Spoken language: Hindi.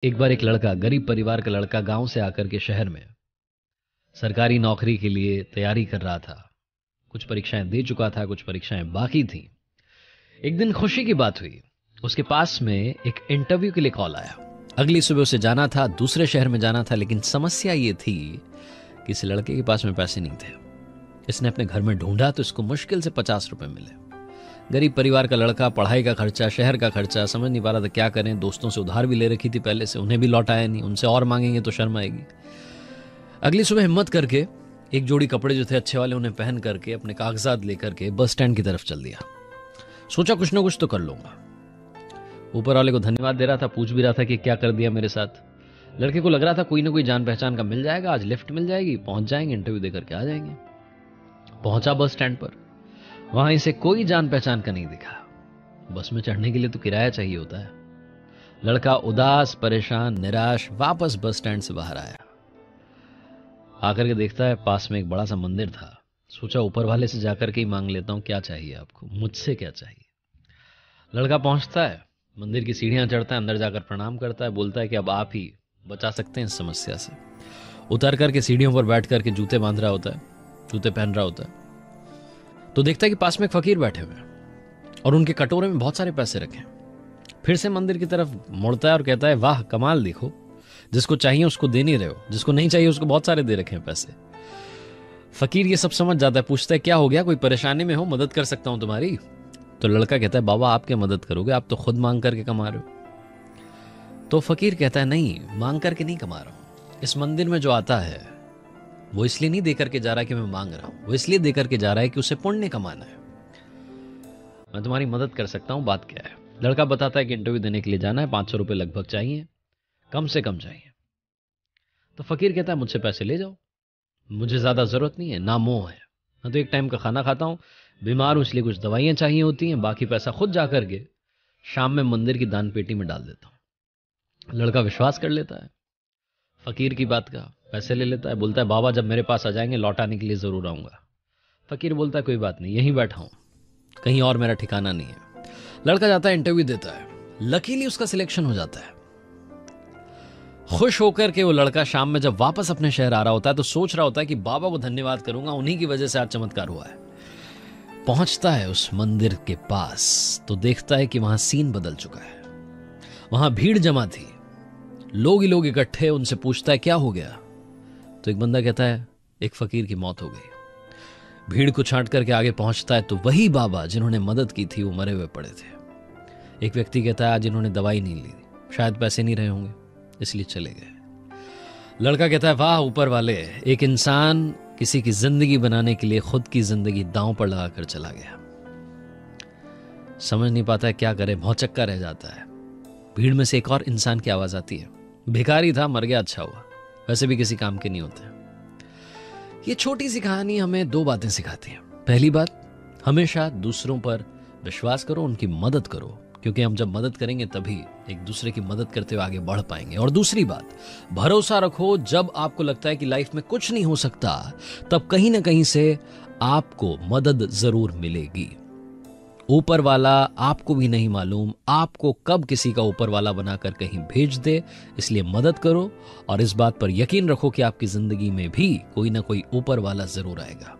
एक बार एक लड़का, गरीब परिवार का लड़का, गांव से आकर के शहर में सरकारी नौकरी के लिए तैयारी कर रहा था। कुछ परीक्षाएं दे चुका था, कुछ परीक्षाएं बाकी थी। एक दिन खुशी की बात हुई, उसके पास में एक इंटरव्यू के लिए कॉल आया। अगली सुबह उसे जाना था, दूसरे शहर में जाना था, लेकिन समस्या ये थी कि इस लड़के के पास में पैसे नहीं थे। इसने अपने घर में ढूंढा तो इसको मुश्किल से 50 रुपए मिले। गरीब परिवार का लड़का, पढ़ाई का खर्चा, शहर का खर्चा, समझ नहीं पा रहा था क्या करें। दोस्तों से उधार भी ले रखी थी पहले से, उन्हें भी लौटाया नहीं, उनसे और मांगेंगे तो शर्म आएगी। अगली सुबह हिम्मत करके एक जोड़ी कपड़े जो थे अच्छे वाले उन्हें पहन करके अपने कागजात लेकर के बस स्टैंड की तरफ चल दिया। सोचा कुछ ना कुछ तो कर लूंगा। ऊपर वाले को धन्यवाद दे रहा था, पूछ भी रहा था कि क्या कर दिया मेरे साथ। लड़के को लग रहा था कोई ना कोई जान पहचान का मिल जाएगा, आज लिफ्ट मिल जाएगी, पहुंच जाएंगे, इंटरव्यू देकर के आ जाएंगे। पहुंचा बस स्टैंड पर, वहां इसे कोई जान पहचान का नहीं दिखा। बस में चढ़ने के लिए तो किराया चाहिए होता है। लड़का उदास, परेशान, निराश वापस बस स्टैंड से बाहर आया। आकर के देखता है पास में एक बड़ा सा मंदिर था। सोचा ऊपर वाले से जाकर के ही मांग लेता हूं, क्या चाहिए आपको, मुझसे क्या चाहिए। लड़का पहुंचता है, मंदिर की सीढ़ियां चढ़ता है, अंदर जाकर प्रणाम करता है, बोलता है कि अब आप ही बचा सकते हैं इस समस्या से। उतर करके सीढ़ियों पर बैठ करके जूते बांध रहा होता है, जूते पहन रहा होता है, तो देखता है कि पास में एक फकीर बैठे हुए हैं और उनके कटोरे में बहुत सारे पैसे रखे। फिर से मंदिर की तरफ मुड़ता है और कहता है, वाह कमाल, देखो जिसको चाहिए उसको दे नहीं रहे हो, जिसको नहीं चाहिए उसको बहुत सारे दे रखे हैं पैसे। फकीर ये सब समझ जाता है, पूछता है क्या हो गया, कोई परेशानी में हो, मदद कर सकता हूं तुम्हारी। तो लड़का कहता है, बाबा आप क्या मदद करोगे, आप तो खुद मांग करके कमा रहे हो। तो फकीर कहता है, नहीं, मांग करके नहीं कमा रहा हूं। इस मंदिर में जो आता है वो इसलिए नहीं देकर के जा रहा है कि मैं मांग रहा हूं, वो इसलिए देकर के जा रहा है कि उसे पुण्य कमाना है। मैं तुम्हारी मदद कर सकता हूं, बात क्या है। लड़का बताता है कि इंटरव्यू देने के लिए जाना है, 500 रुपए लगभग चाहिए, कम से कम चाहिए। तो फकीर कहता है, मुझसे पैसे ले जाओ, मुझे ज्यादा जरूरत नहीं है, ना मोह है। मैं तो एक टाइम का खाना खाता हूं, बीमार हूं इसलिए कुछ दवाइयां चाहिए होती हैं, बाकी पैसा खुद जाकर के शाम में मंदिर की दान पेटी में डाल देता हूं। लड़का विश्वास कर लेता है फकीर की बात का, पैसे ले लेता है, बोलता है बाबा जब मेरे पास आ जाएंगे लौटाने के लिए जरूर आऊंगा। फकीर बोलता है कोई बात नहीं, यहीं बैठा हूं, कहीं और मेरा ठिकाना नहीं है। लड़का जाता है, इंटरव्यू देता है, लकीली उसका सिलेक्शन हो जाता है। खुश होकर के वो लड़का शाम में जब वापस अपने शहर आ रहा होता है तो सोच रहा होता है कि बाबा को धन्यवाद करूंगा, उन्हीं की वजह से आज चमत्कार हुआ है। पहुंचता है उस मंदिर के पास तो देखता है कि वहां सीन बदल चुका है। वहां भीड़ जमा थी, लोग ही लोग इकट्ठे। उनसे पूछता है क्या हो गया, तो एक बंदा कहता है एक फकीर की मौत हो गई। भीड़ को छांट करके आगे पहुंचता है तो वही बाबा जिन्होंने मदद की थी वो मरे हुए पड़े थे। एक व्यक्ति कहता है आज इन्होंने दवाई नहीं ली, शायद पैसे नहीं रहे होंगे इसलिए चले गए। लड़का कहता है वाह ऊपर वाले, एक इंसान किसी की जिंदगी बनाने के लिए खुद की जिंदगी दांव पर लगाकर चला गया। समझ नहीं पाता है क्या करे, भौचक्का रह जाता है। भीड़ में से एक और इंसान की आवाज आती है, भिखारी था, मर गया, अच्छा हुआ, वैसे भी किसी काम के नहीं होते। ये छोटी सी कहानी हमें दो बातें सिखाती है। पहली बात, हमेशा दूसरों पर विश्वास करो, उनकी मदद करो, क्योंकि हम जब मदद करेंगे तभी एक दूसरे की मदद करते हुए आगे बढ़ पाएंगे। और दूसरी बात, भरोसा रखो, जब आपको लगता है कि लाइफ में कुछ नहीं हो सकता तब कहीं ना कहीं से आपको मदद जरूर मिलेगी। ऊपर वाला आपको भी नहीं मालूम आपको कब किसी का ऊपर वाला बनाकर कहीं भेज दे, इसलिए मदद करो और इस बात पर यकीन रखो कि आपकी जिंदगी में भी कोई ना कोई ऊपर वाला जरूर आएगा।